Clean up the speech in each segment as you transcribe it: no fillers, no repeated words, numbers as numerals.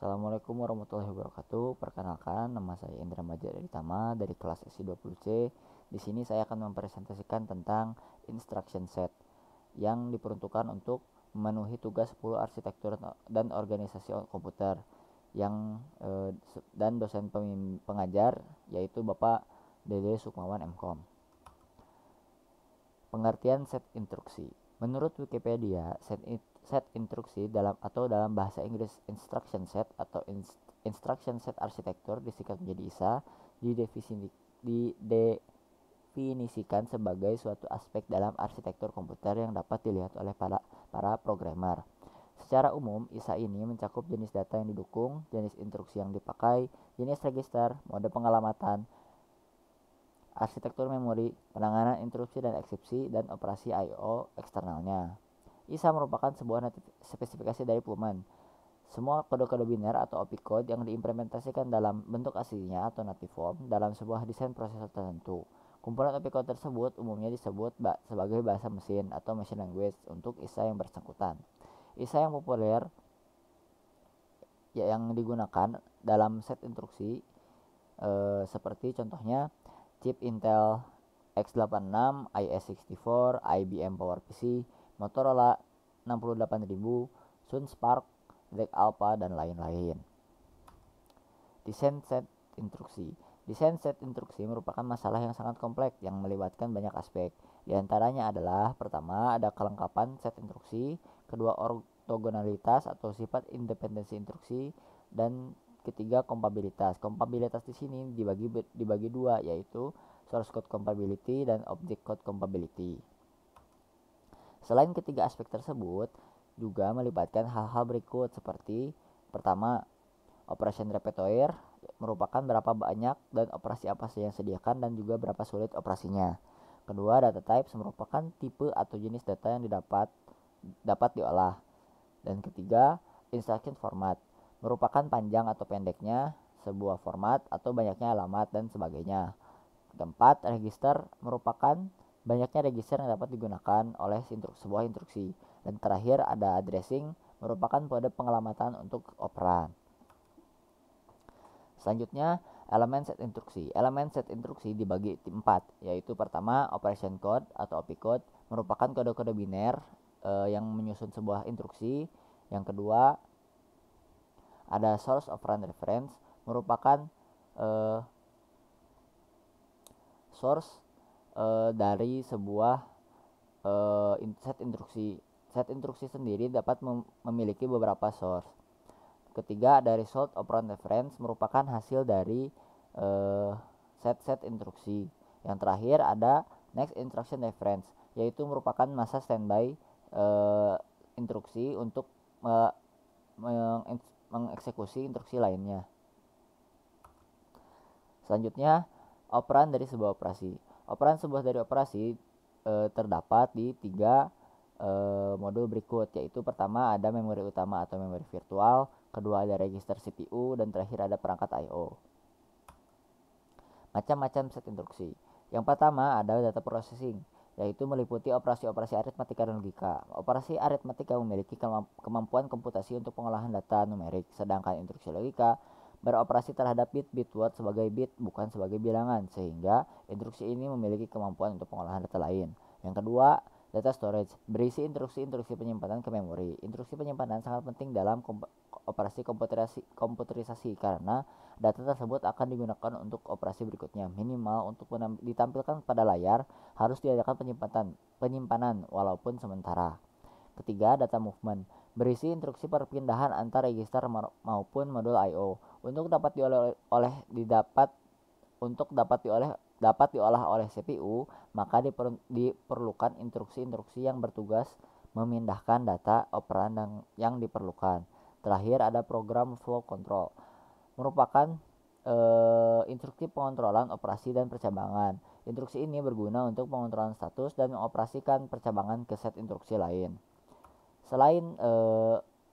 Assalamualaikum warahmatullahi wabarakatuh. Perkenalkan, nama saya Indra Maja Tama dari kelas SI20C. Di sini saya akan mempresentasikan tentang instruction set yang diperuntukkan untuk memenuhi tugas 10 arsitektur dan organisasi komputer yang dan dosen pengajar yaitu Bapak Dede Sukmawan MKom. Pengertian set instruksi. Menurut Wikipedia, set instruksi dalam bahasa Inggris instruction set atau instruction set arsitektur disingkat menjadi ISA didefinisikan sebagai suatu aspek dalam arsitektur komputer yang dapat dilihat oleh para programmer. Secara umum, ISA ini mencakup jenis data yang didukung, jenis instruksi yang dipakai, jenis register, mode pengalamatan, arsitektur memori, penanganan interupsi dan eksepsi, dan operasi I/O eksternalnya. ISA merupakan sebuah spesifikasi dari Pullman. Semua kode-kode biner atau opcode yang diimplementasikan dalam bentuk aslinya atau native form dalam sebuah desain prosesor tertentu. Kumpulan opcode tersebut umumnya disebut sebagai bahasa mesin atau machine language untuk ISA yang bersangkutan. ISA yang populer yang digunakan dalam set instruksi seperti contohnya chip Intel x86, IS64, IBM PowerPC, Motorola 68000, Sun Spark, DEC Alpha, dan lain-lain. Desain set instruksi. Desain set instruksi merupakan masalah yang sangat kompleks yang melibatkan banyak aspek. Di antaranya adalah pertama, ada kelengkapan set instruksi, kedua ortogonalitas atau sifat independensi instruksi, dan ketiga kompabilitas. Kompabilitas di sini dibagi dua, yaitu source code compatibility dan object code compatibility. Selain ketiga aspek tersebut, juga melibatkan hal-hal berikut seperti pertama, operation repertoire merupakan berapa banyak dan operasi apa saja yang disediakan dan juga berapa sulit operasinya. Kedua, data types merupakan tipe atau jenis data yang dapat diolah. Dan ketiga, instruction format merupakan panjang atau pendeknya sebuah format atau banyaknya alamat dan sebagainya. Keempat, register merupakan banyaknya register yang dapat digunakan oleh sebuah instruksi. Dan terakhir ada addressing merupakan kode pengalamatan untuk operan. Selanjutnya, elemen set instruksi. Elemen set instruksi dibagi 4, yaitu pertama, operation code atau opcode merupakan kode-kode biner yang menyusun sebuah instruksi. Yang kedua, ada source operand reference merupakan source dari sebuah set instruksi. Set instruksi sendiri dapat memiliki beberapa source. Ketiga, ada result operand reference merupakan hasil dari set instruksi. Yang terakhir ada next instruction reference, yaitu merupakan masa standby instruksi untuk mengeksekusi instruksi lainnya. Selanjutnya, operan dari sebuah operasi. Operan sebuah dari operasi terdapat di 3 modul berikut, yaitu pertama ada memori utama atau memori virtual, kedua ada register CPU, dan terakhir ada perangkat I/O. Macam-macam set instruksi. Yang pertama ada data processing, yaitu meliputi operasi-operasi aritmatika dan logika. Operasi aritmatika memiliki kemampuan komputasi untuk pengolahan data numerik, sedangkan instruksi logika beroperasi terhadap bit word sebagai bit bukan sebagai bilangan, sehingga instruksi ini memiliki kemampuan untuk pengolahan data lain. Yang kedua, data storage berisi instruksi penyimpanan ke memori. Instruksi penyimpanan sangat penting dalam operasi komputerisasi karena data tersebut akan digunakan untuk operasi berikutnya. Minimal untuk ditampilkan pada layar harus diadakan penyimpanan walaupun sementara. Ketiga, data movement berisi instruksi perpindahan antar register maupun modul I/O. Untuk dapat diolah oleh CPU, maka diperlukan instruksi-instruksi yang bertugas memindahkan data operan yang diperlukan. Terakhir ada program flow control, merupakan instruksi pengontrolan operasi dan percabangan. Instruksi ini berguna untuk pengontrolan status dan mengoperasikan percabangan ke set instruksi lain. Selain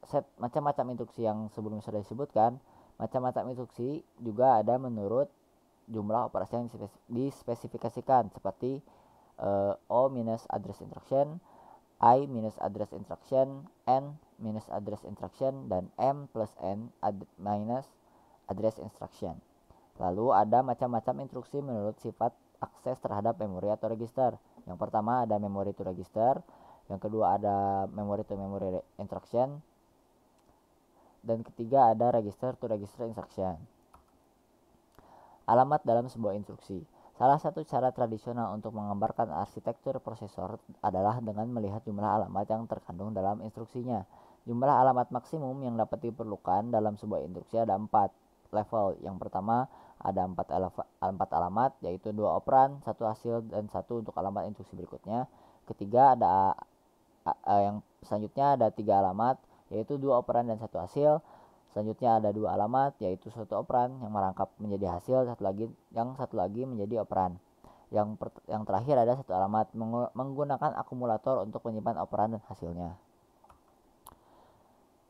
set macam-macam instruksi yang sebelumnya sudah disebutkan, macam-macam instruksi juga ada menurut jumlah operasi yang dispesifikasikan seperti O- address instruction, I minus address instruction, N minus address instruction, dan M plus N minus address instruction. Lalu ada macam-macam instruksi menurut sifat akses terhadap memori atau register. Yang pertama ada memory to register, yang kedua ada memory to memory instruction, dan ketiga ada register to register instruction. Alamat dalam sebuah instruksi. Salah satu cara tradisional untuk menggambarkan arsitektur prosesor adalah dengan melihat jumlah alamat yang terkandung dalam instruksinya. Jumlah alamat maksimum yang dapat diperlukan dalam sebuah instruksi ada 4 level. Yang pertama ada 4 alamat, yaitu 2 operan, 1 hasil, dan 1 untuk alamat instruksi berikutnya. Ketiga ada yang selanjutnya ada 3 alamat, yaitu 2 operan dan 1 hasil. Selanjutnya ada 2 alamat, yaitu 1 operan yang merangkap menjadi hasil, satu lagi menjadi operan. Yang terakhir ada 1 alamat menggunakan akumulator untuk menyimpan operan dan hasilnya.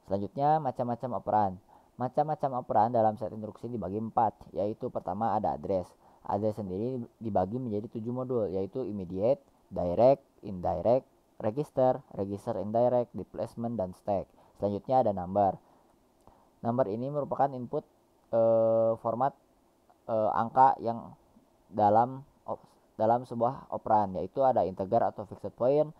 Selanjutnya macam-macam operan. Macam-macam operan dalam set instruksi dibagi 4, yaitu pertama ada address. Address sendiri dibagi menjadi 7 modul, yaitu immediate, direct, indirect, register, register indirect, displacement, dan stack. Selanjutnya ada number. Number ini merupakan input format angka yang dalam sebuah operan, yaitu ada integer atau fixed point,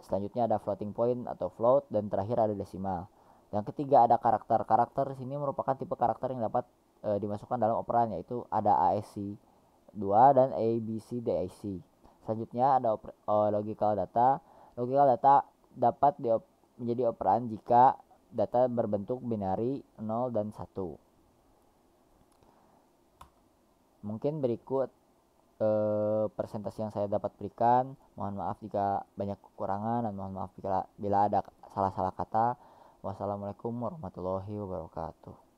selanjutnya ada floating point atau float, dan terakhir ada desimal. Yang ketiga ada karakter. Karakter di sini merupakan tipe karakter yang dapat dimasukkan dalam operan, yaitu ada ASC 2 dan ABCDIC. Selanjutnya ada logical data. Logical data dapat menjadi operan jika data berbentuk binary 0 dan 1. Mungkin berikut presentasi yang saya dapat berikan. Mohon maaf jika banyak kekurangan, dan mohon maaf bila ada salah-salah kata. Wassalamualaikum warahmatullahi wabarakatuh.